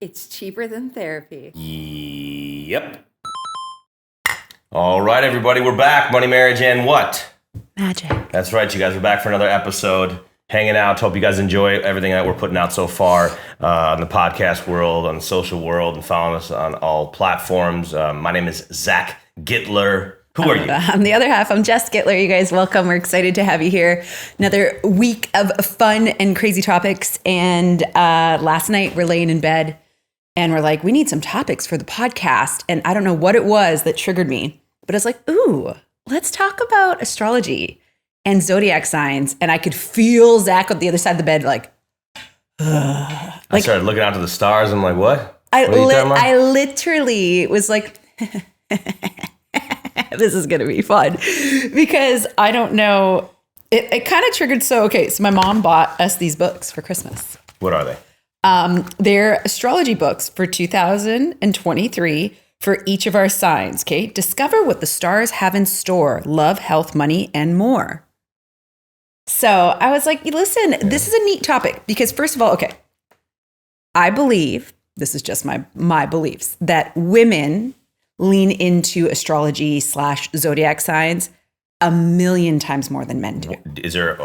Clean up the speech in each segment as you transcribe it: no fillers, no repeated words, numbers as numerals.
It's cheaper than therapy. Yep. All right, everybody, we're back. Money, marriage, and what? Magic. That's right, you guys are back for another episode. Hanging out. Hope you guys enjoy everything that we're putting out so far on the podcast world, on the social world, and following us on all platforms. My name is Zach Gittler. Who are you? On the other half, I'm Jess Gittler. You guys, welcome. We're excited to have you here. Another week of fun and crazy topics. And last night, we're laying in bed, and we're like, we need some topics for the podcast. And I don't know what it was that triggered me, but I was like, ooh, let's talk about astrology and zodiac signs. And I could feel Zach on the other side of the bed, like, I started looking out to the stars. I'm like, what? I literally was like, this is going to be fun, because I don't know. It kind of triggered. So my mom bought us these books for Christmas. What are they? They're astrology books for 2023 for each of our signs. Okay. Discover what the stars have in store: love, health, money, and more. So I was like, listen, this is a neat topic because, first of all, I believe, this is just my beliefs, that women lean into astrology / zodiac signs a million times more than men do. Is there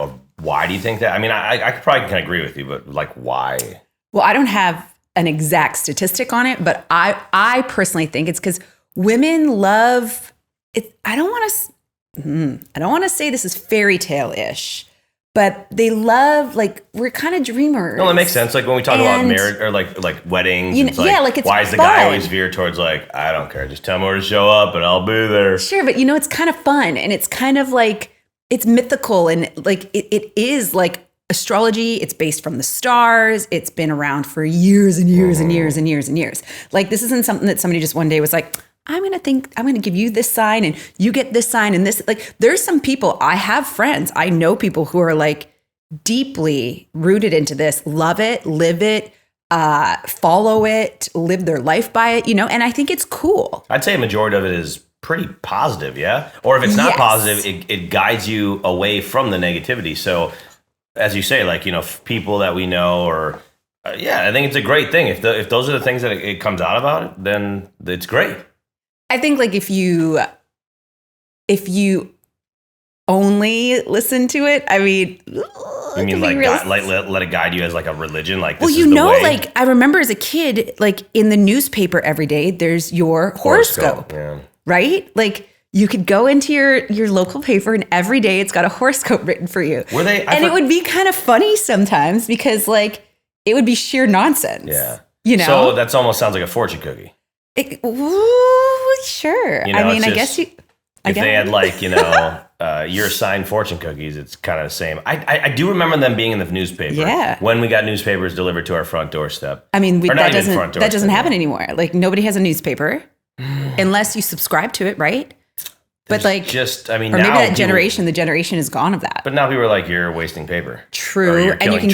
why do you think that? I mean, I probably can agree with you, but like, why? Well, I don't have an exact statistic on it, but I personally think it's because women love it. I don't want to say this is fairy tale-ish, but they love, like, we're kind of dreamers. No, that makes sense. Like when we talk about marriage or like weddings, it's like, it's why is the guy always veer towards like, I don't care, just tell me where to show up and I'll be there. Sure, but it's kind of fun, and it's kind of like, it's mythical, and like it is like astrology. It's based from the stars. It's been around for years and years and years and years and years. Like, this isn't something that somebody just one day was like, I'm going to give you this sign and you get this sign and this. Like, there's some people, I have friends, I know people who are like deeply rooted into this, love it, live it, follow it, live their life by it, and I think it's cool. I'd say a majority of it is pretty positive, yeah? Or if it's not positive, it guides you away from the negativity. So as you say, like, people that we know, or I think it's a great thing. If those are the things that it comes out about it, then it's great. I think, like, if you only listen to it, I mean, you mean like let it guide you as like a religion? Like, this well, is the way? Like, I remember as a kid, like, in the newspaper every day, there's your horoscope, right? Like, you could go into your local paper, and every day it's got a horoscope written for you. It would be kind of funny sometimes because, like, it would be sheer nonsense. Yeah. So that almost sounds like a fortune cookie. Sure. I mean, I guess you. If they had, like, your assigned fortune cookies, it's kind of the same. I do remember them being in the newspaper. Yeah. When we got newspapers delivered to our front doorstep. I mean, that doesn't happen anymore. Like, nobody has a newspaper unless you subscribe to it, right? But like, or maybe the generation is gone of that. But now people are like, you're wasting paper. True, and you can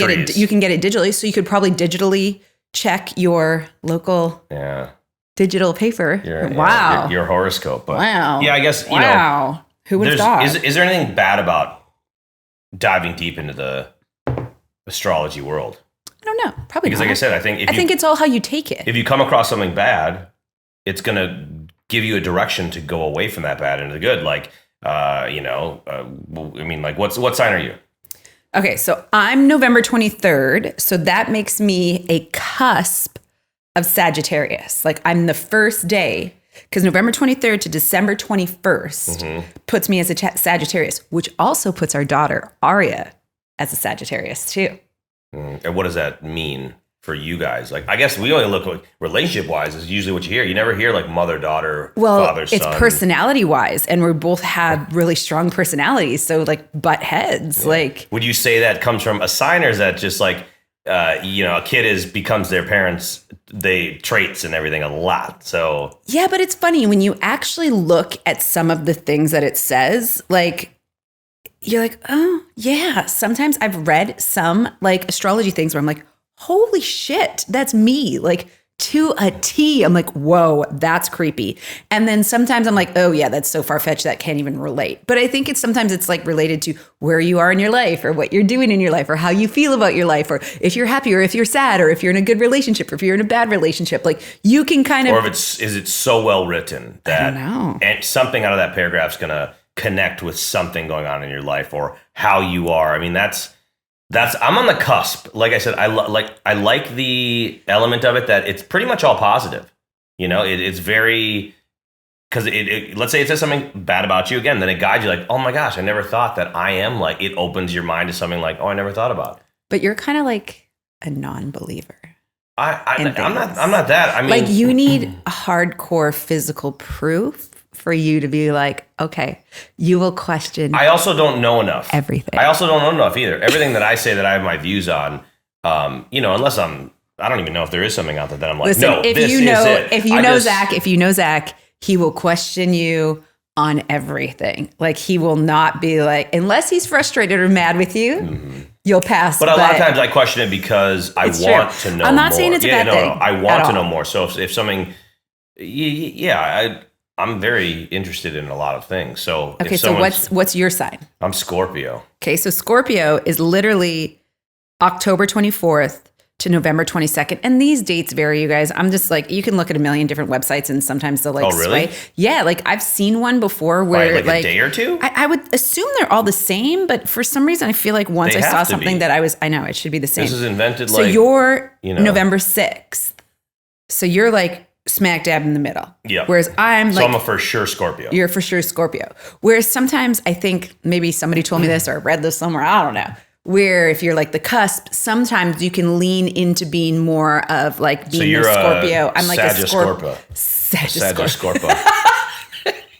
get it digitally. So you could probably digitally check your local digital paper. Your horoscope. But wow. Yeah, I guess who would have thought? Is there anything bad about diving deep into the astrology world? I don't know. Probably because, not. like I said, I think it's all how you take it. If you come across something bad, it's gonna give you a direction to go away from that bad into the good. Like, I mean, like, what sign are you? Okay, so I'm November 23rd. So that makes me a cusp of Sagittarius. Like, I'm the first day, because November 23rd to December 21st puts me as a Sagittarius, which also puts our daughter, Aria, as a Sagittarius too. And what does that mean for you guys? Like, I guess we only look like relationship-wise is usually what you hear. You never hear like mother-daughter, father-son. It's personality-wise, and we both have really strong personalities, so like butt heads. Yeah. Like, would you say that comes from a sign, or is that just like, a kid becomes their parents' traits and everything a lot? So yeah, but it's funny when you actually look at some of the things that it says, like, you're like, oh yeah. Sometimes I've read some like astrology things where I'm like, holy shit, that's me. Like, to a T. I'm like, whoa, that's creepy. And then sometimes I'm like, oh yeah, that's so far-fetched that can't even relate. But I think sometimes it's like related to where you are in your life or what you're doing in your life or how you feel about your life or if you're happy or if you're sad or if you're in a good relationship or if you're in a bad relationship. Like you can kind of... Or is it so well written that I don't know. And something out of that paragraph is going to connect with something going on in your life or how you are. I mean, that's I'm on the cusp. Like I said, I like the element of it that it's pretty much all positive. You know, it's very, because let's say it says something bad about you again, then it guides you like, oh my gosh, I never thought that I am like, it opens your mind to something like, oh, I never thought about it. But you're kind of like a non-believer. I'm not that. I mean, like you need a hardcore physical proof for you to be like, okay, you will question. I also don't know enough. Everything. I also don't know enough either. Everything that I say that I have my views on, unless I don't even know if there is something out there that I'm like, listen, no, this is it. If you know Zach, he will question you on everything. Like he will not be like, unless he's frustrated or mad with you, you'll pass. But a lot of times I question it because I want to know more. I'm not saying it's a bad thing. I want to know more. So if something, I'm very interested in a lot of things. So okay, so what's your sign? I'm Scorpio. Okay, so Scorpio is literally October 24th to November 22nd. And these dates vary, you guys. I'm just like, you can look at a million different websites and sometimes they'll like really? sway. Yeah, like I've seen one before where like a day or two? I would assume they're all the same, but for some reason I feel like once I saw something that I know it should be the same. This is invented so you're November 6th. So you're like smack dab in the middle. Yeah. Whereas I'm a for sure Scorpio. You're for sure Scorpio. Whereas sometimes I think maybe somebody told me this or I read this somewhere, I don't know. Where if you're like the cusp, sometimes you can lean into being more of like being a Scorpio. I'm like a Scorpio. Scorpio.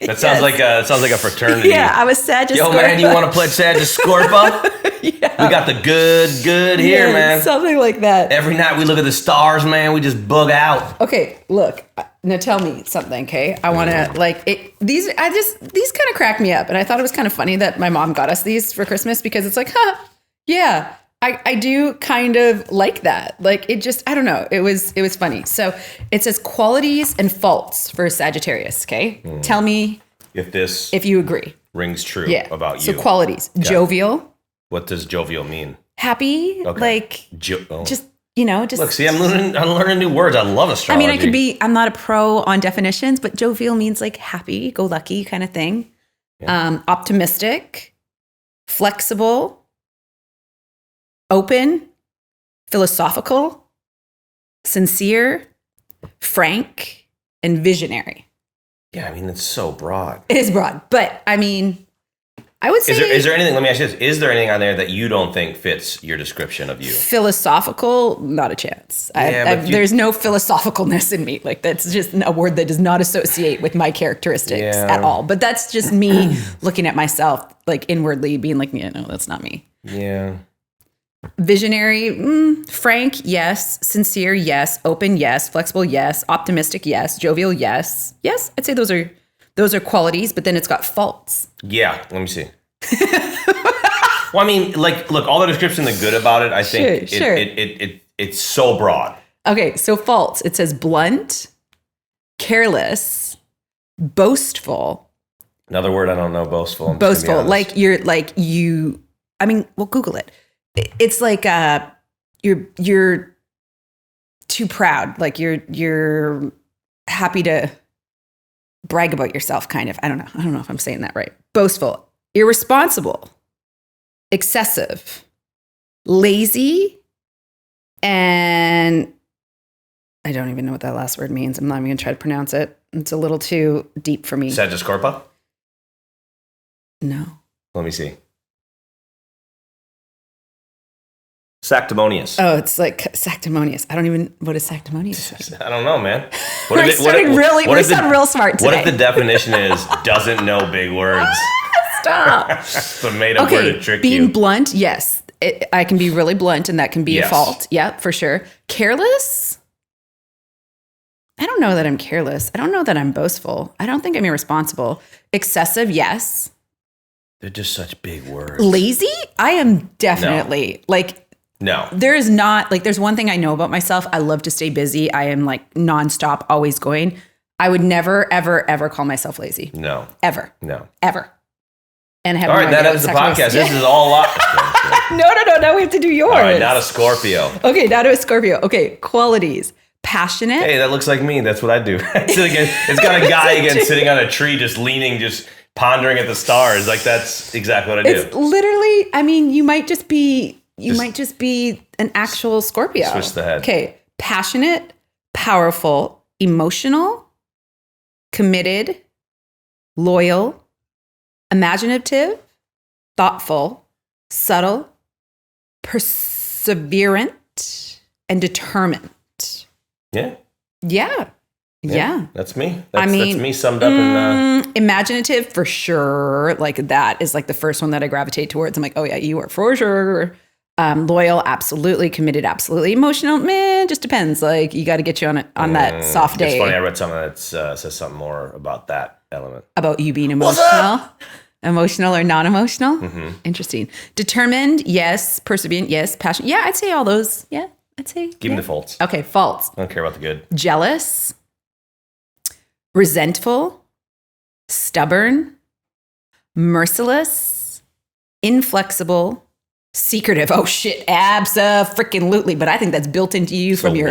That sounds like a fraternity. Yeah, I was Scorpio. Yo, man, you want to pledge Scorpio? Yeah. We got the good here, man. Something like that. Every night we look at the stars, man. We just bug out. Okay, look. Now tell me something, okay? I want to like it. These kind of crack me up, and I thought it was kind of funny that my mom got us these for Christmas because it's like, yeah, I do kind of like that. Like it just, I don't know. It was funny. So it says qualities and faults for Sagittarius. Okay, tell me if you agree. Rings true about you. So qualities: jovial. What does jovial mean? Happy, like just just look. See, I'm learning new words. I love astrology. I mean, I'm not a pro on definitions, but jovial means like happy, go lucky kind of thing. Yeah. Optimistic, flexible, open, philosophical, sincere, frank, and visionary. Yeah, I mean, it's so broad. It is broad, but I mean, I would say... Is there anything, let me ask you this, is there anything on there that you don't think fits your description of you? Philosophical, not a chance. There's no philosophicalness in me. Like, that's just a word that does not associate with my characteristics at all. But that's just me looking at myself, like, inwardly being like, yeah, no, that's not me. Yeah. Visionary, frank, yes. Sincere, yes. Open, yes. Flexible, yes. Optimistic, yes. Jovial, yes. Yes, I'd say those are qualities, but then it's got faults. Yeah, let me see. Well, I mean, like, look, all the description, the good about it, I think it's so broad. Okay, so faults. It says blunt, careless, boastful. Another word I don't know, boastful. Boastful, like you. I mean, well, Google it. It's like you're too proud. Like you're happy to brag about yourself, kind of. I don't know if I'm saying that right. Boastful, irresponsible, excessive, lazy, and I don't even know what that last word means. I'm not even going to try to pronounce it. It's a little too deep for me. Sagittarius? No. Let me see. Sanctimonious. Oh, it's like sanctimonious. I don't even, what is sanctimonious? I don't know, man. We sound real smart today. What if the definition is doesn't know big words? Stop. It's a made up word to trick being you. Blunt, yes. I can be really blunt and that can be a fault. Yeah, for sure. Careless? I don't know that I'm careless. I don't know that I'm boastful. I don't think I'm irresponsible. Excessive, yes. They're just such big words. Lazy? I am definitely No. There is not, like, there's one thing I know about myself. I love to stay busy. I am like nonstop, always going. I would never, ever, ever call myself lazy. No. Ever. No. Ever. And I have all right, that ends the podcast. This is all lot. No. Now we have to do yours. All right, not a Scorpio. Okay, now to a Scorpio. Okay, qualities. Passionate. Hey, that looks like me. That's what I do. It's got a guy again sitting on a tree, just leaning, just pondering at the stars. Like, that's exactly what I do. It's literally, I mean, you might just be an actual Scorpio. Switch the head. Okay, passionate, powerful, emotional, committed, loyal, imaginative, thoughtful, subtle, perseverant, and determined. Yeah. Yeah. That's me. That's me summed up in... imaginative, for sure. Like, that is like the first one that I gravitate towards. I'm like, oh yeah, you are for sure. Loyal, absolutely. Committed, absolutely. Emotional, man, just depends. Like, you got to get you on that soft day. It's funny, I read something that says something more about that element. About you being emotional. Emotional or non-emotional? Mm-hmm. Interesting. Determined, yes. Perseverant, yes. Passionate, yeah, I'd say all those. Yeah, I'd say. Give me the faults. Okay, faults. I don't care about the good. Jealous, resentful, stubborn, merciless, inflexible, secretive. Oh shit, abso-freaking-lutely. But I think that's built into you from your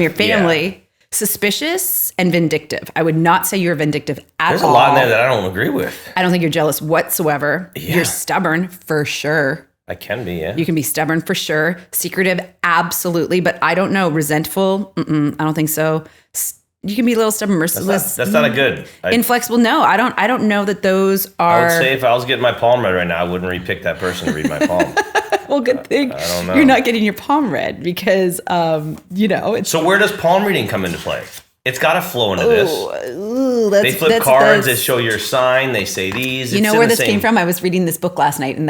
family. Yeah. Suspicious and vindictive. I would not say you're vindictive at all. There's a lot in there that I don't agree with. I don't think you're jealous whatsoever. Yeah. You're stubborn for sure. I can be, yeah. You can be stubborn for sure. Secretive, absolutely. But I don't know. Resentful, I don't think so. You can be a little stubborn, merciless. That's not a good. Inflexible, no. I don't know that those are. I would say if I was getting my palm read right now, I wouldn't repick that person to read my palm. Well, good thing I don't know. You're not getting your palm read because, it's. So where does palm reading come into play? It's got to flow into this. They flip cards. They show your sign. They say these. You know where this came from? I was reading this book last night, and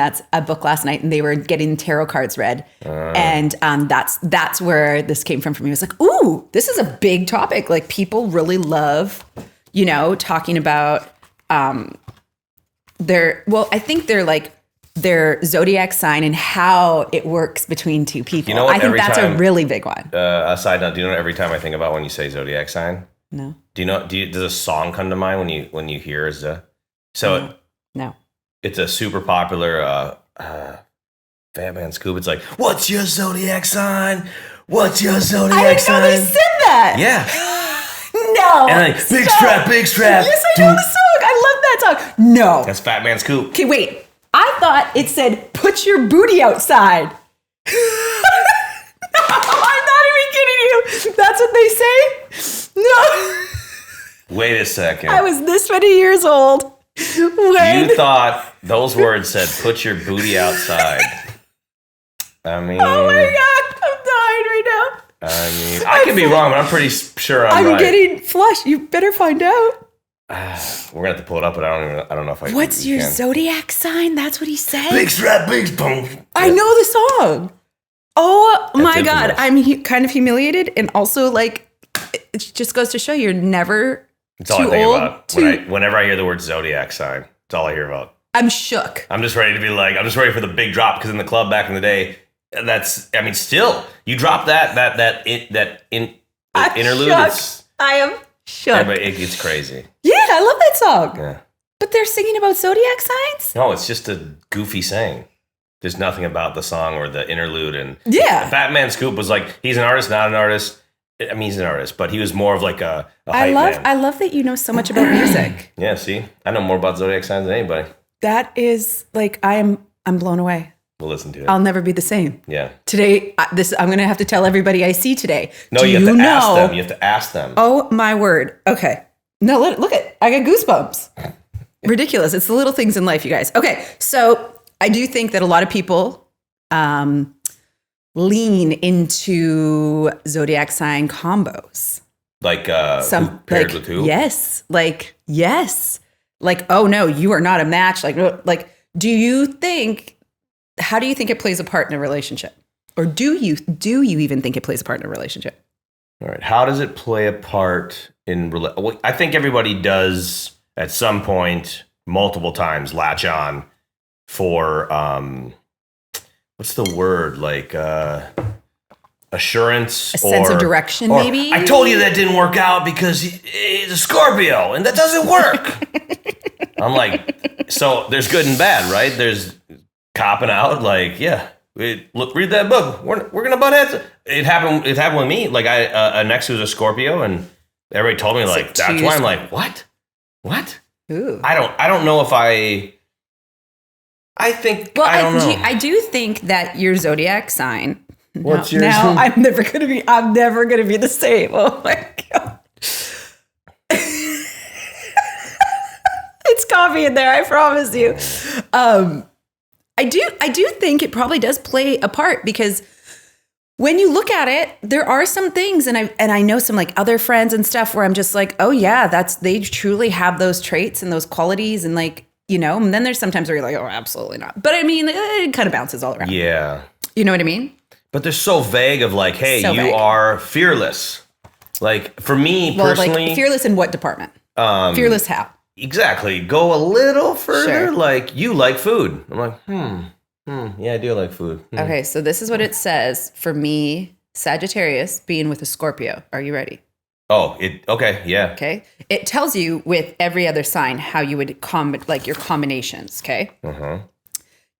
they were getting tarot cards read, and that's where this came from for me. I was like, ooh, this is a big topic. Like, people really love, talking about I think they're like their zodiac sign and how it works between two people. You know what, I think that's a really big one. A side note, do you know every time I think about when you say zodiac sign? No. Does a song come to mind when you hear No. It's a super popular Fat Man Scoop. It's like, what's your zodiac sign? What's your zodiac sign? I didn't know they said that. Yeah. No. And like, big strap. Yes, I know the song. I love that song. No. That's Fat Man Scoop. Okay, wait. I thought it said, put your booty outside. No, I'm not even kidding you. That's what they say? No. Wait a second. I was this many years old when... You thought those words said, put your booty outside. I mean... Oh my God, I'm dying right now. I could be wrong, but I'm pretty sure I'm right. I'm getting flushed. You better find out. We're gonna have to pull it up, but I don't know if I. What's your zodiac sign? That's what he said. Big strap, big boom. I know the song. Oh my God, I'm kind of humiliated, and also like, it just goes to show you're never It's all too I think old. About whenever I hear the word zodiac sign. It's all I hear about. I'm shook. I'm just ready to be like, I'm just ready for the big drop because in the club back in the day, still you drop that interlude. I am shook. It's crazy. Yeah, I love that song. Yeah. But they're singing about zodiac signs? No, it's just a goofy saying. There's nothing about the song or the interlude. And yeah. Fat Man Scoop was like, he's an artist, not an artist. I mean, he's an artist, but he was more of like a hype man. I love that you know so much about music. Yeah, see? I know more about zodiac signs than anybody. That is like, I'm blown away. We'll listen to it. I'll never be the same. Yeah. Today, I'm going to have to tell everybody I see today. No, you have to ask them. You have to ask them. Oh, my word. Okay. No, look at, I got goosebumps. Ridiculous. It's the little things in life, you guys. Okay. So I do think that a lot of people lean into zodiac sign combos. Like who paired with who? Yes. Yes. Like, oh no, you are not a match. Like, how do you think it plays a part in a relationship? Or do you even think it plays a part in a relationship? All right. How does it play a part in I think everybody does at some point, multiple times, latch on for what's the word? Like assurance, a sense of direction, or, maybe. I told you that didn't work out because he's a Scorpio, and that doesn't work. I'm like, so there's good and bad, right? There's copping out, like, yeah. Look, read that book. We're gonna butt heads. It happened with me. Like an ex who's a Scorpio, and everybody told me like that's why I'm like, what? Ooh. I don't know if I think. Well, I don't know. I do think that your zodiac sign. What's yours? Now I'm never gonna be the same. Oh my god. It's coffee in there. I promise you. I do think it probably does play a part because when you look at it, there are some things, and I know some like other friends and stuff where I'm just like, oh yeah, they truly have those traits and those qualities, and like, you know, and then there's sometimes where you're like, oh, absolutely not. But I mean, it kind of bounces all around. Yeah. You know what I mean? But they're so vague of like, hey, you are fearless. Like for me personally, like fearless in what department? Fearless how? Exactly. Go a little further. Sure. Like you like food. I'm like, yeah, I do like food. Okay, so this is what it says for me, Sagittarius being with a Scorpio. Are you ready? Oh, okay, yeah. Okay. It tells you with every other sign how you would like your combinations, okay? Uh-huh.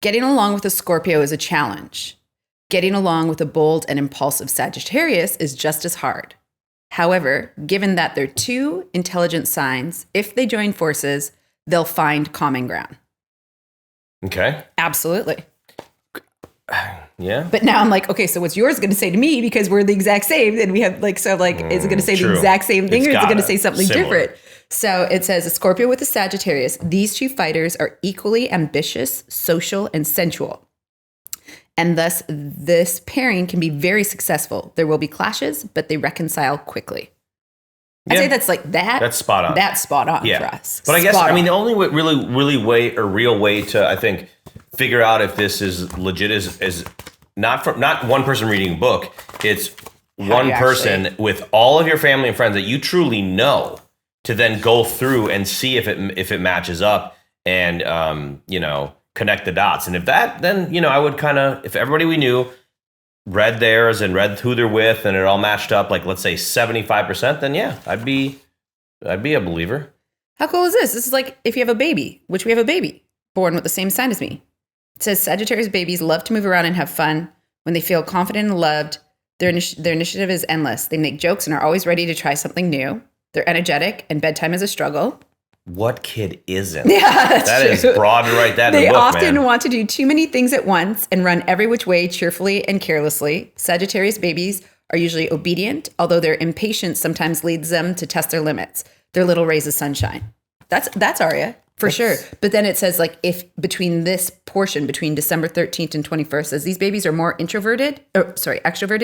Getting along with a Scorpio is a challenge. Getting along with a bold and impulsive Sagittarius is just as hard. However, given that they're two intelligent signs, if they join forces, they'll find common ground. Okay. Absolutely. Yeah. But now I'm like, okay, so what's yours going to say to me? Because we're the exact same. And we have like, so like, is it going to say the exact same thing or is it going to say something different? So it says a Scorpio with a Sagittarius. These two fighters are equally ambitious, social, and sensual. And thus, this pairing can be very successful. There will be clashes, but they reconcile quickly. I'd say that's like that. That's spot on. That's spot on for us. But I guess, I mean, the only real way to, I think, figure out if this is legit is not one person reading a book. It's one person with all of your family and friends that you truly know to then go through and see if it matches up and, you know, connect the dots. And if that, then, you know, I would kind of, if everybody we knew read theirs and read who they're with and it all matched up, like let's say 75%, then yeah, I'd be a believer. How cool is this? This is like if you have a baby, which we have a baby born with the same sign as me. It says Sagittarius babies love to move around and have fun. When they feel confident and loved, their initiative is endless. They make jokes and are always ready to try something new. They're energetic and bedtime is a struggle. What kid isn't? Yeah, that is broad to write that in the book, They often want to do too many things at once and run every which way cheerfully and carelessly. Sagittarius babies are usually obedient, although their impatience sometimes leads them to test their limits. Their little rays of sunshine. That's Aria, for sure. But then it says like if between this portion, between December 13th and 21st, says these babies are more extroverted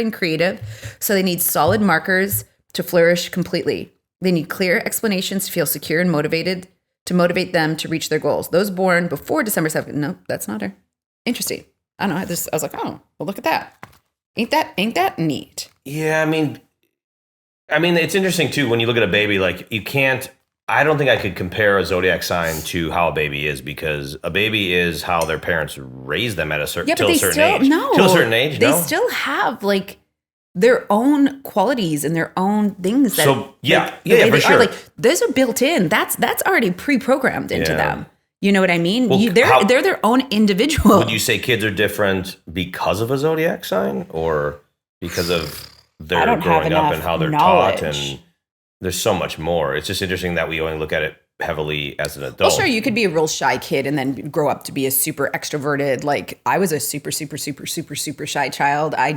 and creative. So they need solid markers to flourish completely. They need clear explanations to feel secure and motivated, to motivate them to reach their goals. Those born before December 7th, no, that's not her. Interesting. I don't know. I was like, oh, well, look at that. Ain't that neat? Yeah, I mean, it's interesting too when you look at a baby. Like you can't. I don't think I could compare a zodiac sign to how a baby is because a baby is how their parents raise them at a certain till a certain age. No, till a certain age. They still have like their own qualities and their own things that for sure. Like those are built in. That's already pre-programmed into them. You know what I mean? Well, they're their own individual. Would you say kids are different because of a zodiac sign or because of their growing up and how they're taught? And there's so much more. It's just interesting that we only look at it heavily as an adult. Well, sure, you could be a real shy kid and then grow up to be a super extroverted. Like I was a super, super, super, super, super shy child. I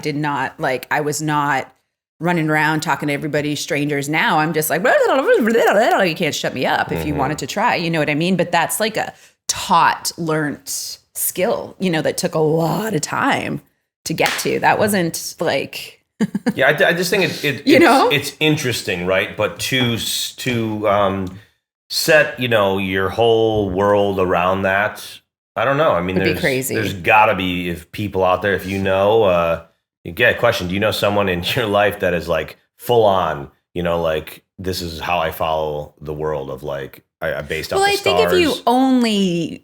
was not running around talking to everybody, strangers. Now I'm just like, you can't shut me up if you wanted to try. You know what I mean? But that's like a learned skill, you know, that took a lot of time to get to. That wasn't like... Yeah, I just think it's interesting, right? But to set, you know, your whole world around that, I don't know. I mean, it'd be crazy. There's got to be people out there, if you know, you get a question. Do you know someone in your life that is like full on, you know, like this is how I follow the world of like, I based off the stars. I think if you only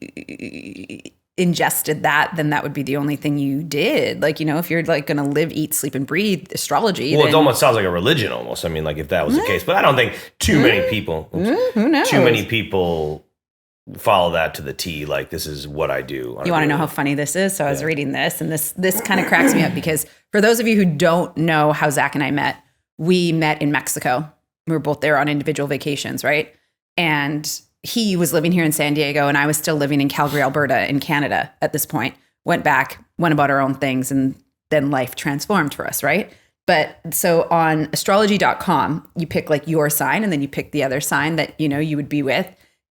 ingested that, then that would be the only thing you did. Like, you know, if you're like going to live, eat, sleep, and breathe astrology. Well, then, it almost sounds like a religion almost. I mean, like if that was the case, but I don't think too many people, who knows? too many people follow that to the T. Like, this is what I do. You want to know how funny this is? So I was reading this, and this kind of cracks me up because for those of you who don't know how Zach and I met, we met in Mexico. We were both there on individual vacations, right? And he was living here in San Diego, and I was still living in Calgary, Alberta, in Canada at this point. Went back, went about our own things, and then life transformed for us, right? But so on astrology.com, you pick like your sign, and then you pick the other sign that, you know, you would be with.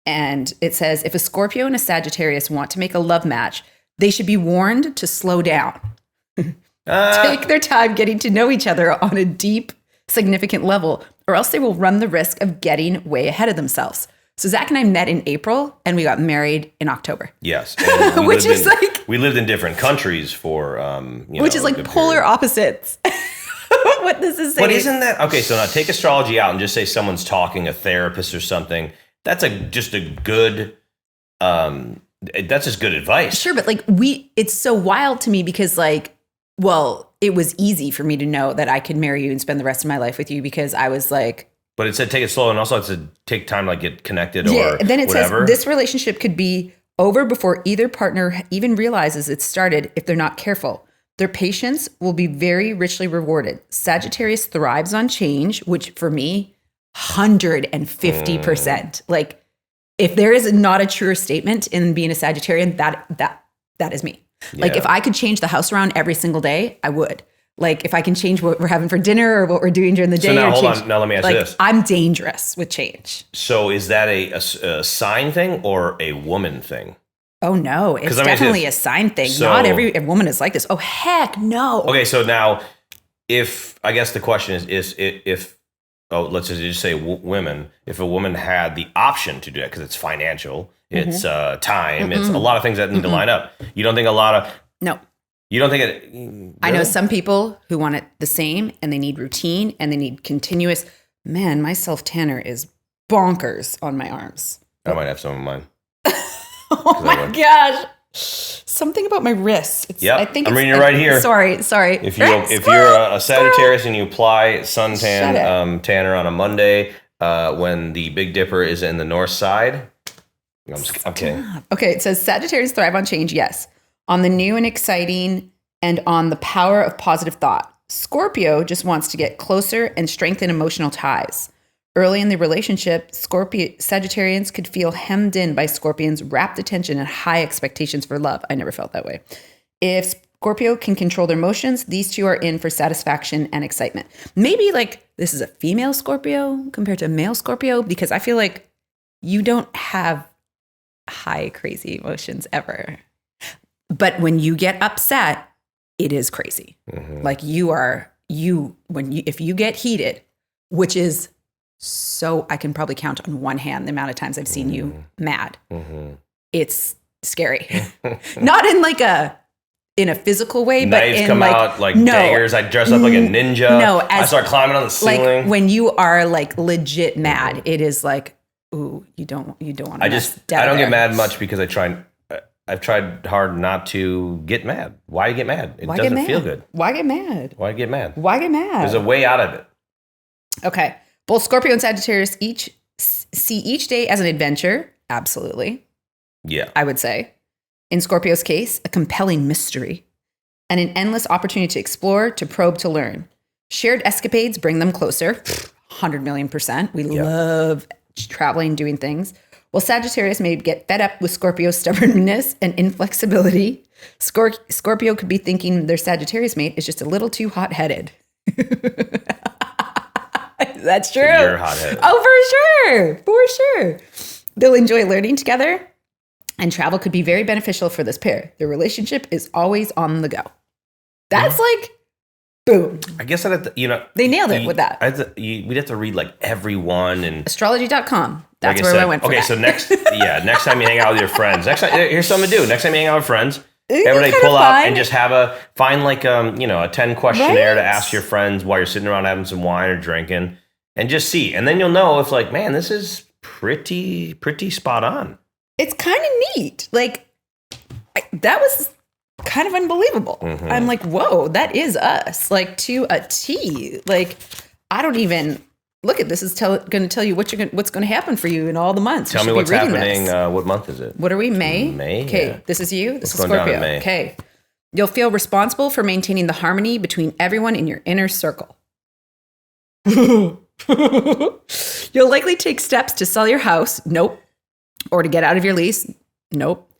And it says, if a Scorpio and a Sagittarius want to make a love match, they should be warned to slow down. Take their time getting to know each other on a deep, significant level, or else they will run the risk of getting way ahead of themselves. So Zach and I met in April, and we got married in October. Yes. Which is like... We lived in different countries for, which is like polar opposites. What this is saying. But isn't that... Okay, so now take astrology out and just say someone's talking, a therapist or something. That's just a good... that's just good advice. Sure, but like it's so wild to me because like, well, it was easy for me to know that I could marry you and spend the rest of my life with you because I was like... But it said take it slow, and also it said take time to like get connected or and then it whatever. says this relationship could be over before either partner even realizes it started if they're not careful. Their patience will be very richly rewarded. Sagittarius thrives on change, which for me, 150%. Like if there is not a truer statement in being a Sagittarian, that is me. Yeah. Like if I could change the house around every single day, I would. Like if I can change what we're having for dinner or what we're doing during the day. So now, hold on. Now let me ask you this. I'm dangerous with change. So is that a sign thing or a woman thing? Oh, no. It's definitely a sign thing. So, not every woman is like this. Oh, heck no. Okay, so now I guess the question is if let's just say women, if a woman had the option to do that, because it's financial, it's time, it's a lot of things that need to line up. You don't think a lot of... No. You don't think it... Really? I know some people who want it the same, and they need routine, and they need continuous... Man, my self-tanner is bonkers on my arms. I might have some of mine. Oh my gosh. Something about my wrists. Yeah, I'm reading it right here. Sorry. If you're a Sagittarius and you apply suntan tanner on a Monday when the Big Dipper is in the north side... Okay. Okay, it says Sagittarius thrive on change, yes. On the new and exciting, and on the power of positive thought. Scorpio just wants to get closer and strengthen emotional ties. Early in the relationship, Sagittarians could feel hemmed in by Scorpions' rapt attention and high expectations for love. I never felt that way. If Scorpio can control their emotions, these two are in for satisfaction and excitement. Maybe like this is a female Scorpio compared to a male Scorpio, because I feel like you don't have high, crazy emotions ever. But when you get upset, it is crazy. Mm-hmm. Like if you get heated, which is so, I can probably count on one hand the amount of times I've seen you mad. Mm-hmm. It's scary. Not in like in a physical way, but knives come out like daggers. I dress up like a ninja. No, I start climbing on the ceiling. Like when you are like legit mad, it is like, ooh, you don't want to. I don't get mad much because I've tried hard not to get mad. Why get mad? It doesn't feel good. Why get mad? Why get mad? Why get mad? There's a way out of it. Okay. Both Scorpio and Sagittarius see each day as an adventure. Absolutely. Yeah. I would say. In Scorpio's case, a compelling mystery and an endless opportunity to explore, to probe, to learn. Shared escapades bring them closer. 100 million %. We love traveling, doing things. Well, Sagittarius may get fed up with Scorpio's stubbornness and inflexibility. Scorpio could be thinking their Sagittarius mate is just a little too hot-headed. That's true. You're hot-headed. Oh, for sure. They'll enjoy learning together, and travel could be very beneficial for this pair. Their relationship is always on the go. That's like, boom. I guess I'd have to, they nailed it with that. We'd have to read like everyone and astrology.com. That's where I went for okay, that. so next time you hang out with your friends, here's something to do. Next time you hang out with friends, everybody pull up and just find like a 10 questionnaire to ask your friends while you're sitting around having some wine or drinking, and just see. And then you'll know if like, man, this is pretty spot on. It's kind of neat. Like, that was kind of unbelievable. I'm like, whoa, that is us, like to a T. Like, I don't even look at this is going to tell you what's going to happen for you in all the months. Tell me what's happening. What month is it? What are we? May. May. Okay, Yeah. this is you. This What's is going down in Scorpio. May? Okay, you'll feel responsible for maintaining the harmony between everyone in your inner circle. You'll likely take steps to sell your house. Nope. Or to get out of your lease. Nope.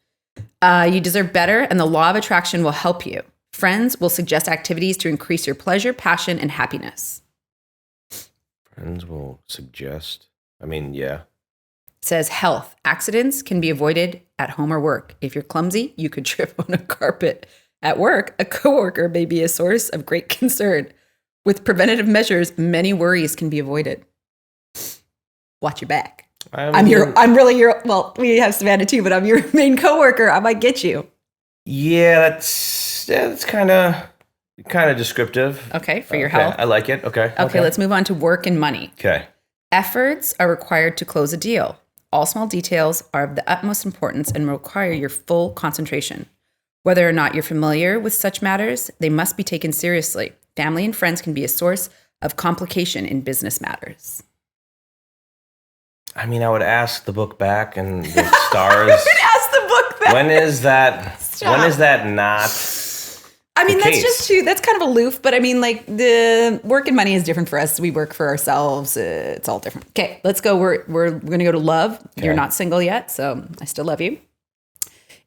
You deserve better, and the law of attraction will help you. Friends will suggest activities to increase your pleasure, passion, and happiness. Friends will suggest. I mean, yeah. It says health. Accidents can be avoided at home or work. If you're clumsy, you could trip on a carpet. At work, a coworker may be a source of great concern. With preventative measures, many worries can be avoided. Watch your back. I'm really your, well, we have Savannah too, but I'm your main coworker. I might get you. Yeah, that's kind of descriptive. Okay, for your health. I like it. Okay. Okay, let's move on to work and money. Okay. Efforts are required to close a deal. All small details are of the utmost importance and require your full concentration. Whether or not you're familiar with such matters, they must be taken seriously. Family and friends can be a source of complication in business matters. I mean, I would ask the book back and the stars. Ask the book back. When is that? Stop. When is that not? I mean, that's case? just too. That's kind of aloof. But I mean, like the work and money is different for us. We work for ourselves. It's all different. Okay, let's go. We're going to go to love. Okay. You're not single yet, so I still love you.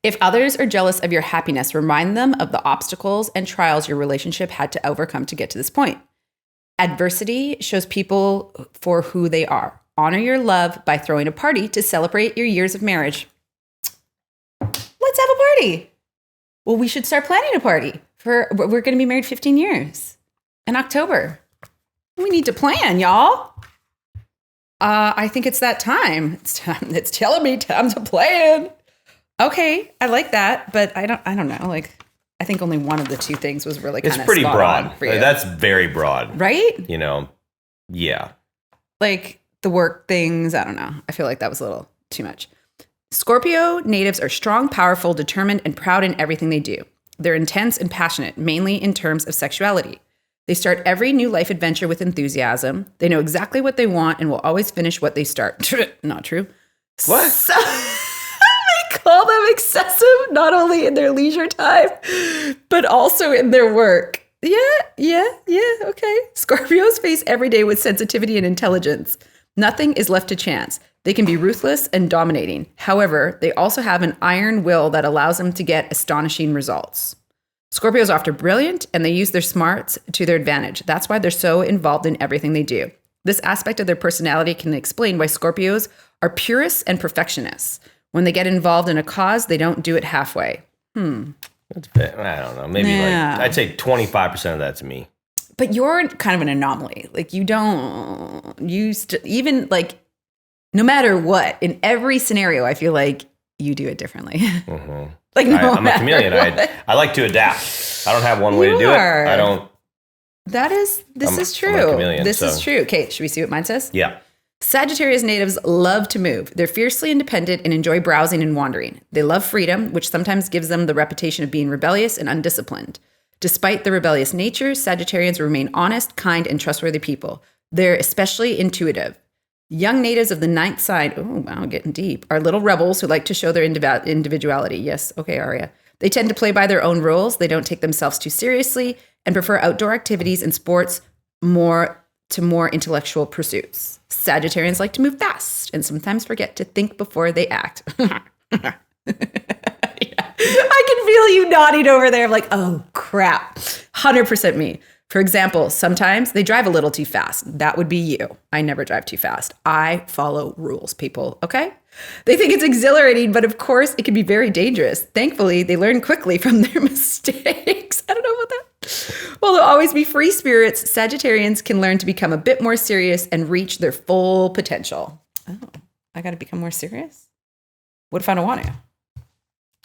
If others are jealous of your happiness, remind them of the obstacles and trials your relationship had to overcome to get to this point. Adversity shows people for who they are. Honor your love by throwing a party to celebrate your years of marriage. Let's have a party. Well, we should start planning a party. We're going to be married 15 years in October. We need to plan, y'all. I think it's that time. It's telling me time to plan. Okay, I like that, but I don't know. Like, I think only one of the two things was really kind of pretty broad. For you. That's very broad, right? You know, yeah. Like the work things. I don't know. I feel like that was a little too much. Scorpio natives are strong, powerful, determined, and proud in everything they do. They're intense and passionate, mainly in terms of sexuality. They start every new life adventure with enthusiasm. They know exactly what they want and will always finish what they start. Not true. What? So, they call them excessive, not only in their leisure time, but also in their work. Yeah, okay. Scorpios face every day with sensitivity and intelligence. Nothing is left to chance. They can be ruthless and dominating. However, they also have an iron will that allows them to get astonishing results. Scorpios are often brilliant, and they use their smarts to their advantage. That's why they're so involved in everything they do. This aspect of their personality can explain why Scorpios are purists and perfectionists. When they get involved in a cause, they don't do it halfway. That's bit, I don't know. Maybe like I'd say 25% of that's me. But you're kind of an anomaly. Like you don't even like no matter what in every scenario. I feel like you do it differently. Mm-hmm. Like I'm a chameleon. I like to adapt. I don't have one way to do it. I don't. This is true. I'm a chameleon, this is true. Okay, should we see what mine says? Yeah. Sagittarius natives love to move. They're fiercely independent and enjoy browsing and wandering. They love freedom, which sometimes gives them the reputation of being rebellious and undisciplined. Despite the rebellious nature, Sagittarians remain honest, kind, and trustworthy people. They're especially intuitive. Young natives of the ninth sign, oh, wow, getting deep, are little rebels who like to show their individuality. Yes, okay, Aria. They tend to play by their own rules. They don't take themselves too seriously and prefer outdoor activities and sports more intellectual pursuits. Sagittarians like to move fast and sometimes forget to think before they act. Yeah. I can feel you nodding over there. I'm like, oh, crap. 100% me. For example, sometimes they drive a little too fast. That would be you. I never drive too fast. I follow rules, people, okay? They think it's exhilarating, but of course, it can be very dangerous. Thankfully, they learn quickly from their mistakes. I don't know about that. While they'll always be free spirits, Sagittarians can learn to become a bit more serious and reach their full potential. Oh, I got to become more serious? What if I don't want to?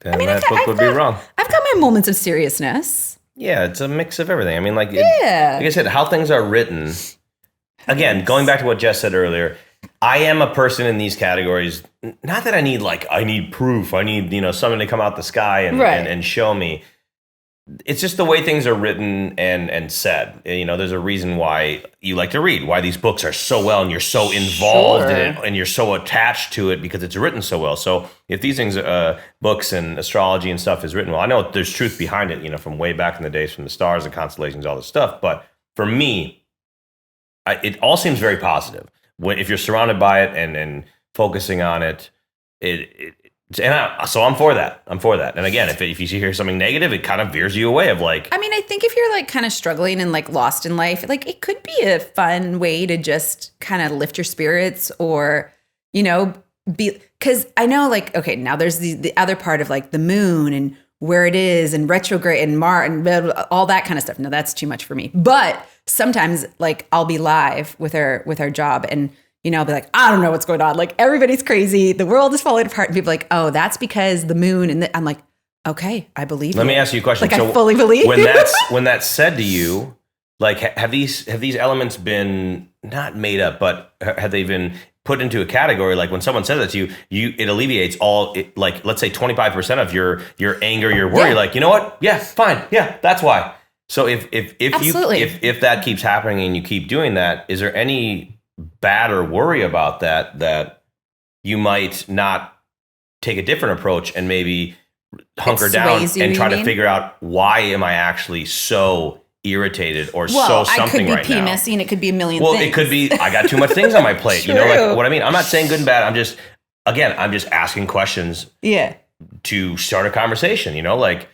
Then that book would be wrong. I've got my moments of seriousness. Yeah, it's a mix of everything. I mean, like I said, how things are written. Again, going back to what Jess said earlier, I am a person in these categories. Not that I need proof. I need, someone to come out the sky and show me. It's just the way things are written and said. There's a reason why you like to read, why these books are so well, and you're so involved in it, and you're so attached to it because it's written so well. So if these things, books and astrology and stuff is written well, I know there's truth behind it, from way back in the days, from the stars and constellations, all this stuff. But for me, it all seems very positive. If you're surrounded by it and focusing on it, so I'm for that. And again, if you hear something negative, it kind of veers you away of like. I mean, I think if you're like kind of struggling and like lost in life, like it could be a fun way to just kind of lift your spirits or, because I know like, okay, now there's the other part of like the moon and where it is and retrograde and Mars and blah, blah, all that kind of stuff. No, that's too much for me. But sometimes like I'll be live with our job and I'll be like, I don't know what's going on. Like everybody's crazy. The world is falling apart. And people are like, oh, that's because the moon. And I'm like, okay, I believe Let me ask you a question. Like I fully believe. When that's said to you, like have these elements been not made up, but have they been put into a category? Like when someone says that to you, it alleviates like let's say 25% of your anger, your worry. Yeah. Like, you know what? Yeah, fine. Yeah, that's why. So if that keeps happening and you keep doing that, is there any bad or worry about that you might not take a different approach and maybe hunker down and try to figure out why am I actually so irritated or so something right now? It could be PMSing and it could be a million things. Well, it could be I got too much things on my plate. True. Like what I mean? I'm not saying good and bad. I'm just asking questions to start a conversation, like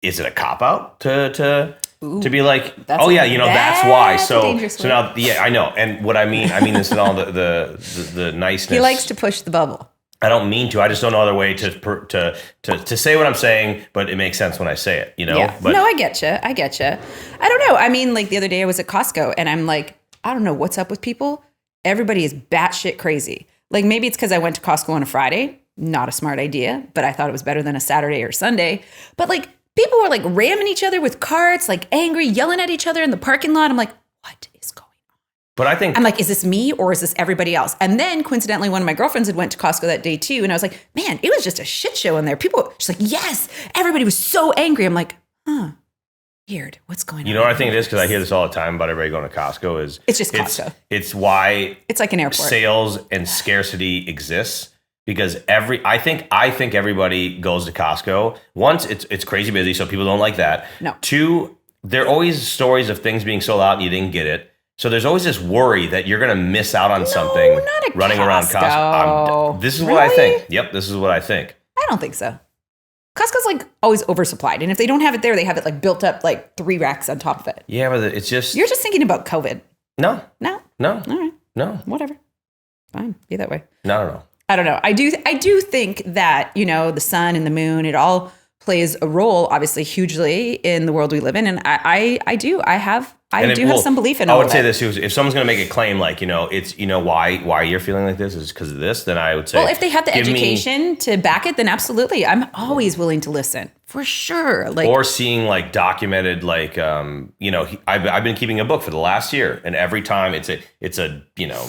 is it a cop-out to be like, that's why. So now, I know. And what I mean this in all the niceness. He likes to push the bubble. I don't mean to. I just don't know other way to say what I'm saying, but it makes sense when I say it, Yeah. But, no, I get you. I don't know. I mean, like the other day I was at Costco and I'm like, I don't know what's up with people. Everybody is batshit crazy. Like maybe it's because I went to Costco on a Friday. Not a smart idea, but I thought it was better than a Saturday or Sunday. But like, people were like ramming each other with carts, like angry, yelling at each other in the parking lot. I'm like, what is going on? But I'm like, is this me or is this everybody else? And then coincidentally, one of my girlfriends had went to Costco that day too. And I was like, man, it was just a shit show in there. She's like, yes, everybody was so angry. I'm like, weird. What's going on? You know what I think it is? Because I hear this all the time about everybody going to Costco is it's just Costco. It's why it's like an airport. Sales and scarcity exists. Because I think everybody goes to Costco. Once, it's crazy busy, so people don't like that. No. Two, there are always stories of things being sold out and you didn't get it. So there's always this worry that you're going to miss out on something not running around Costco. This is what I think. Yep, this is what I think. I don't think so. Costco's like always oversupplied. And if they don't have it there, they have it like built up like 3 racks on top of it. Yeah, but it's just... You're just thinking about COVID. No. No? No. All right. No. Whatever. Fine. Be that way. No. I don't know. I do think that, the sun and the moon, it all plays a role, obviously, hugely in the world we live in. And I do have some belief in all of it. I would say this, if someone's going to make a claim like, it's, why you're feeling like this is because of this, then I would say. Well, if they have the education to back it, then absolutely. I'm always willing to listen. For sure. Or seeing like documented, like, I've been keeping a book for the last year, and every time it's a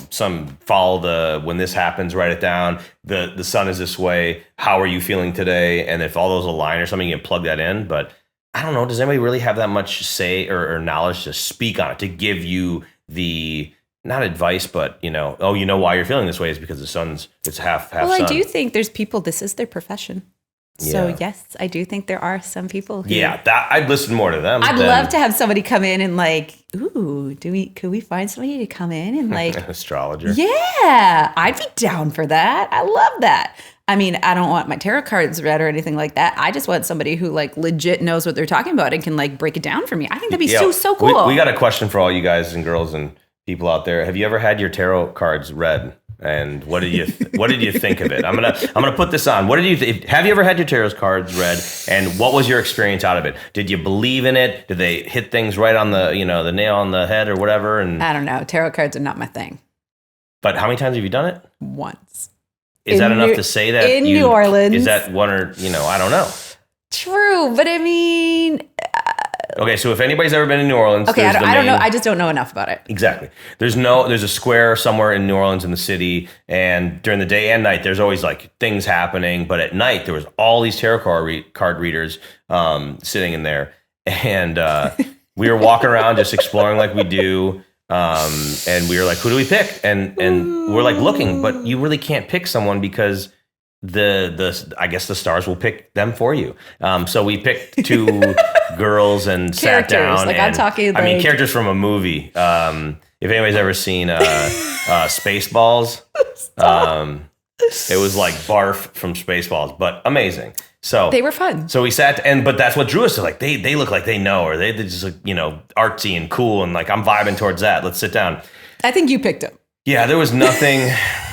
some follow when this happens, write it down. The sun is this way. How are you feeling today? And if all those align or something, you can plug that in. But I don't know. Does anybody really have that much say or knowledge to speak on it, to give you the, not advice, but, why you're feeling this way is because it's half well, sun. I do think there's people, this is their profession. So yes, I do think there are some people who... Yeah, I'd listen more to them. I'd love to have somebody come in and like, could we find somebody to come in and like... Astrologer. Yeah, I'd be down for that. I love that. I mean, I don't want my tarot cards read or anything like that. I just want somebody who like legit knows what they're talking about and can like break it down for me. I think that'd be so cool. We got a question for all you guys and girls and people out there. Have you ever had your tarot cards read? And what did you think of it? I'm gonna put this on. What did you have you ever had your tarot cards read? And what was your experience out of it? Did you believe in it? Did they hit things right on the the nail on the head or whatever? And I don't know. Tarot cards are not my thing. But how many times have you done it? Once. Is that enough to say that in New Orleans? Is that one or I don't know. True, but I mean, Okay, so if anybody's ever been in New Orleans, okay, I don't know. I just don't know enough about it. Exactly. There's a square somewhere in New Orleans in the city, and during the day and night, there's always like things happening. But at night, there was all these tarot card readers sitting in there, and we were walking around just exploring like we do. And we were like, who do we pick? And we're like looking, but you really can't pick someone because I guess the stars will pick them for you. So we picked two girls and sat down. Like I'm talking. I mean, characters from a movie. If anybody's ever seen Spaceballs, it was like Barf from Spaceballs, but amazing. So they were fun. So we sat, but that's what drew us to like they look like they know, or they just look, artsy and cool, and like I'm vibing towards that. Let's sit down. I think you picked them. Yeah, there was nothing.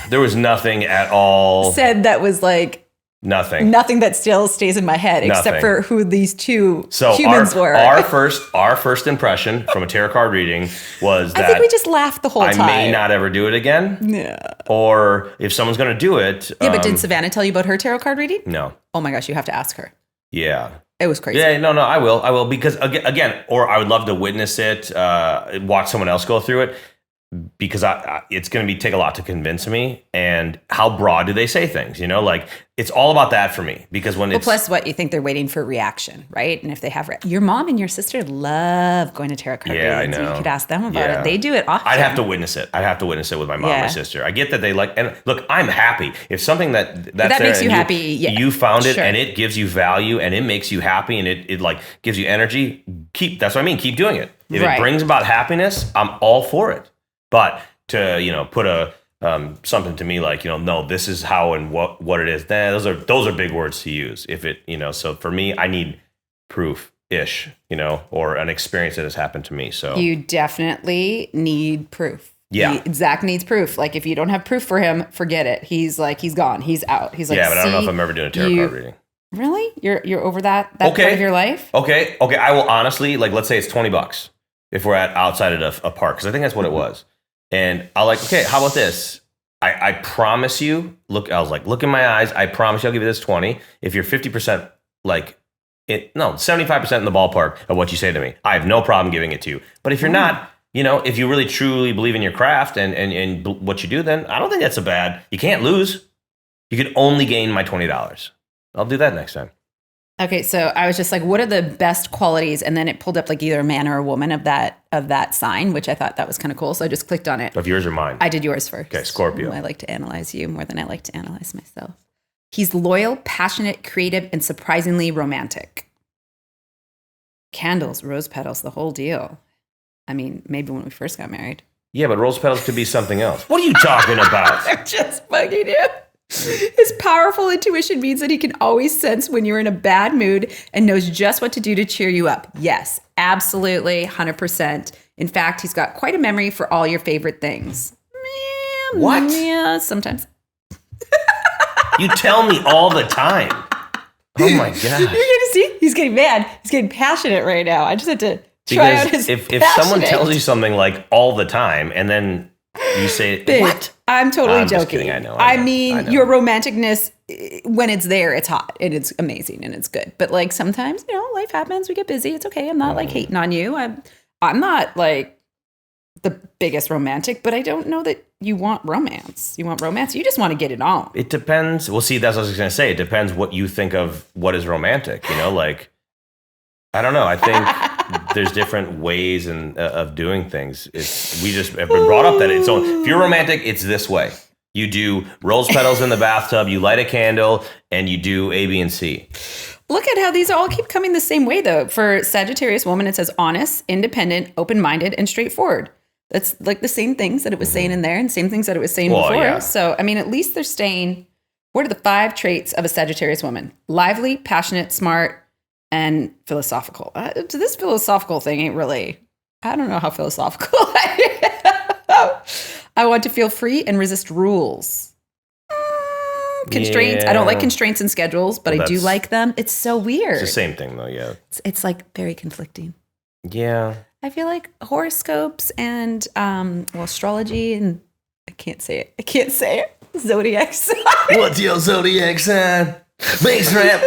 There was nothing at all. Said that was like nothing. Nothing that still stays in my head, except for who these two humans were. Our first impression from a tarot card reading was that I think we just laughed the whole time. I may not ever do it again. Yeah. Or if someone's going to do it. Yeah, but did Savannah tell you about her tarot card reading? No. Oh my gosh, you have to ask her. Yeah. It was crazy. Yeah, no, I will because again, or I would love to witness it, watch someone else go through it. Because it's going to take a lot to convince me. And how broad do they say things? Like it's all about that for me. Because when it's plus, what you think they're waiting for a reaction, right? And if they have your mom and your sister love going to tarot card readings. I know. You could ask them about it. They do it often. I'd have to witness it. I'd have to witness it with my mom and my sister. I get that they like. And look, I'm happy if something that makes you happy. Yeah, you found it and it gives you value and it makes you happy and it like gives you energy. That's what I mean. Keep doing it. If it brings about happiness, I'm all for it. But to put a something to me like no, this is how and what it is. Those are big words to use. If it so for me, I need proof-ish, or an experience that has happened to me. So you definitely need proof. Yeah, Zach needs proof. Like if you don't have proof for him, forget it. He's gone. He's out. He's like but I don't know if I'm ever doing a tarot card reading. Really? You're over that part of your life? Okay. I will honestly let's say it's $20 if we're outside of a park because I think that's what it was. And I okay, how about this? I promise you, look in my eyes. I promise you I'll give you this 20. If you're 50% 75% in the ballpark of what you say to me, I have no problem giving it to you. But if you're not, if you really truly believe in your craft and what you do, then I don't think that's you can't lose. You can only gain my $20. I'll do that next time. Okay, so I was just like, what are the best qualities? And then it pulled up like either a man or a woman of that sign, which I thought that was kind of cool. So I just clicked on it. Of yours or mine? I did yours first. Okay, Scorpio. I like to analyze you more than I like to analyze myself. He's loyal, passionate, creative, and surprisingly romantic. Candles, rose petals, the whole deal. I mean, maybe when we first got married. Yeah, but rose petals could be something else. What are you talking about? I'm just bugging you. His powerful intuition means that he can always sense when you're in a bad mood and knows just what to do to cheer you up. Yes, absolutely, 100%. In fact, he's got quite a memory for all your favorite things. What? Yeah, sometimes. You tell me all the time. Oh my gosh. You're going to see? He's getting mad. He's getting passionate right now. I just had to try out his if someone tells you something like all the time and then you say, Babe, what? I'm totally joking. Just kidding. I know. I mean, your romanticness, when it's there, it's hot and it's amazing and it's good. But like sometimes, life happens. We get busy. It's okay. I'm not like hating on you. I'm not like the biggest romantic, but I don't know that you want romance. You want romance. You just want to get it on. It depends. Well, see, that's what I was going to say. It depends what you think of what is romantic. Like, I don't know. I think there's different ways of doing things. We just have been brought up that if you're romantic, it's this way. You do rose petals in the bathtub, you light a candle, and you do A, B, and C. Look at how these all keep coming the same way, though. For Sagittarius woman, it says honest, independent, open-minded, and straightforward. That's like the same things that it was saying in there and same things that it was saying before. Yeah. So, I mean, at least they're staying. What are the 5 traits of a Sagittarius woman? Lively, passionate, smart, and philosophical. This philosophical thing ain't really, I don't know how philosophical I am. I want to feel free and resist rules. Constraints. Yeah. I don't like constraints and schedules, but I do like them. It's so weird. It's the same thing though, yeah. It's like very conflicting. Yeah. I feel like horoscopes and astrology and I can't say it. Zodiac sign. What's your zodiac sign? Bass rap.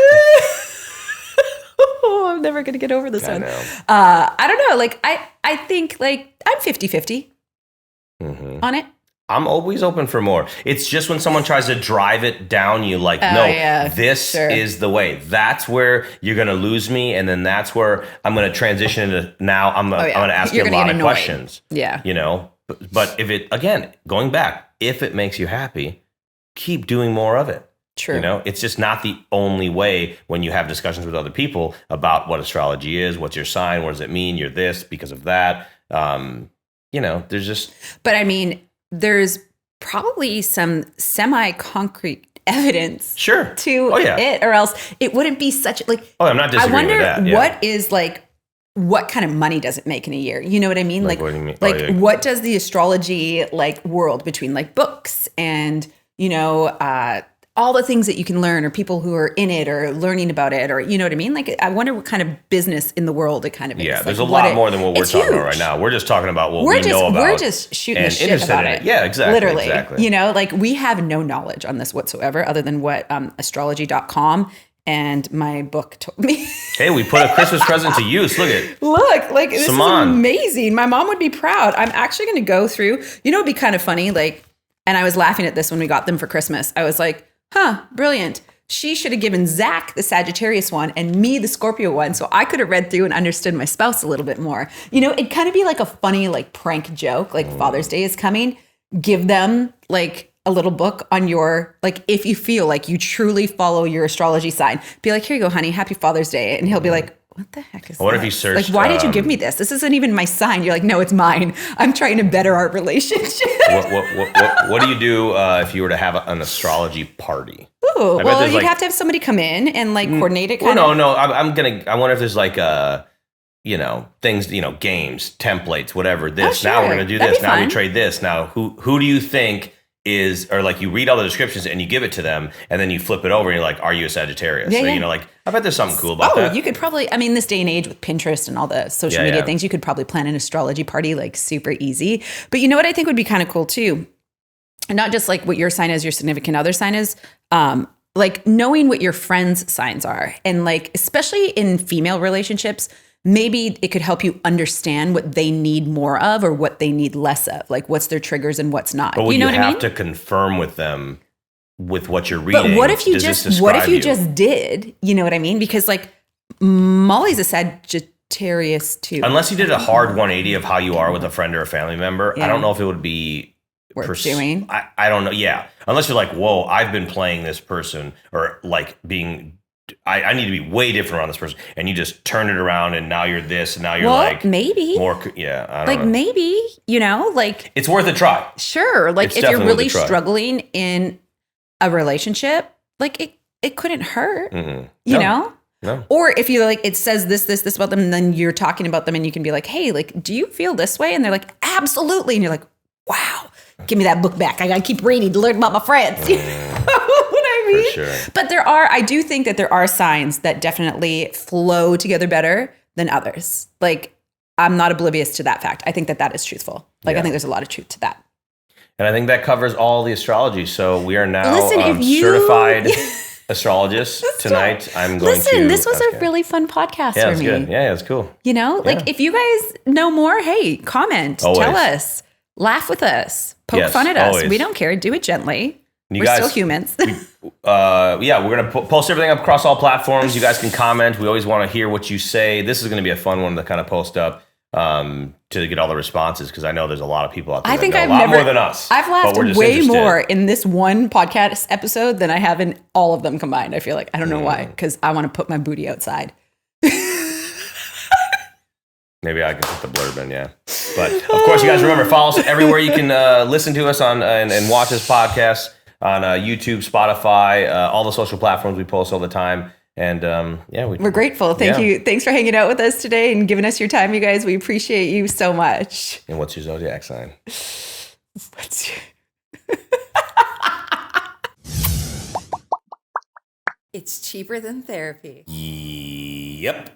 Oh, I'm never going to get over this one. know. I don't know. Like, I think like I'm 50-50 on it. I'm always open for more. It's just when someone tries to drive it down you, like, this is the way. That's where you're going to lose me. And then that's where I'm going to transition into now I'm going to ask you a lot of questions. Yeah. You know, but if it, again, going back, if it makes you happy, keep doing more of it. True. You know, it's just not the only way when you have discussions with other people about what astrology is, what's your sign, what does it mean, you're this because of that. You know, there's just. But I mean, there's probably some semi-concrete evidence to it, or else it wouldn't be such like. Oh, I'm not disagreeing with that. I wonder what is like, what kind of money does it make in a year? You know what I mean? Like, what do you mean? Like, what does the astrology like world between like books and, you know, all the things that you can learn, or people who are in it or learning about it, or you know what I mean? Like, I wonder what kind of business in the world it kind of is. Yeah, there's like, a lot more than what we're talking about right now. We're just talking about what we know about. We're just shooting the shit about it. Yeah, exactly. Literally. Exactly. You know, like we have no knowledge on this whatsoever other than what astrology.com and my book told me. Hey, we put a Christmas present to use. Look, like this is amazing. My mom would be proud. I'm actually going to go through, you know, it'd be kind of funny. Like, and I was laughing at this when we got them for Christmas. I was like, brilliant. She should have given Zach the Sagittarius one and me the Scorpio one, so I could have read through and understood my spouse a little bit more. You know, it'd kind of be like a funny like prank joke, like Father's Day is coming. Give them like a little book on your, like, if you feel like you truly follow your astrology sign, be like, here you go, honey, happy Father's Day. And he'll be like, what the heck is that? What if you searched? Like, why did you give me this? This isn't even my sign. You're like, no, it's mine. I'm trying to better our relationship. What do you do if you were to have an astrology party? Ooh, well, you'd have to have somebody come in and like coordinate it. No. I wonder if there's like you know, things, you know, games, templates, whatever. This now we're gonna do this. Now we trade this. Now who do you think is, or like you read all the descriptions and you give it to them and then you flip it over and you're like, are you a Sagittarius? Yeah, so, you know, like, I bet there's something cool about that. You could probably, I mean, this day and age with Pinterest and all the social media things, you could probably plan an astrology party like super easy. But you know what I think would be kind of cool too? And not just like what your sign is, your significant other sign is, like knowing what your friends' signs are. And like, especially in female relationships, maybe it could help you understand what they need more of or what they need less of, like what's their triggers and what's not. But you know what I mean? You have to confirm with them with what you're reading. But what if you just did? You know what I mean? Because like Molly's a Sagittarius too. Unless you did a hard 180 of how you are with a friend or a family member, I don't know if it would be worth doing. I don't know. Yeah, unless you're like, whoa, I've been playing this person, or like being. I need to be way different around this person, and you just turn it around, and now you're this, and now you're like maybe more. Yeah, I don't know. Maybe, you know, like it's worth a try. Sure, like if you're really struggling in a relationship, like it couldn't hurt, you know. No. Or if you like, it says this about them, and then you're talking about them, and you can be like, hey, like, do you feel this way? And they're like, absolutely, and you're like, wow, give me that book back. I gotta keep reading to learn about my friends. For sure. But I do think that there are signs that definitely flow together better than others. Like, I'm not oblivious to that fact. I think that is truthful. Like, I think there's a lot of truth to that. And I think that covers all the astrology. So we are now certified astrologists tonight. I'm going to. This was a really fun podcast for me. Yeah, it's good. Yeah, it's cool. You know, like if you guys know more, hey, comment, tell us, laugh with us, poke fun at us. Always. We don't care. Do it gently. We're still humans. We're going to post everything up across all platforms. You guys can comment. We always want to hear what you say. This is going to be a fun one to kind of post up to get all the responses, because I know there's a lot of people out there that know a lot more than us. I've laughed way more in this one podcast episode than I have in all of them combined. I feel like, I don't know why, because I want to put my booty outside. Maybe I can put the blurb in, yeah. But of course, you guys remember, follow us everywhere you can listen to us on and watch this podcast. On YouTube, Spotify, all the social platforms we post all the time. And we're grateful. Thank you. Thanks for hanging out with us today and giving us your time, you guys. We appreciate you so much. And what's your zodiac sign? It's cheaper than therapy. Yep.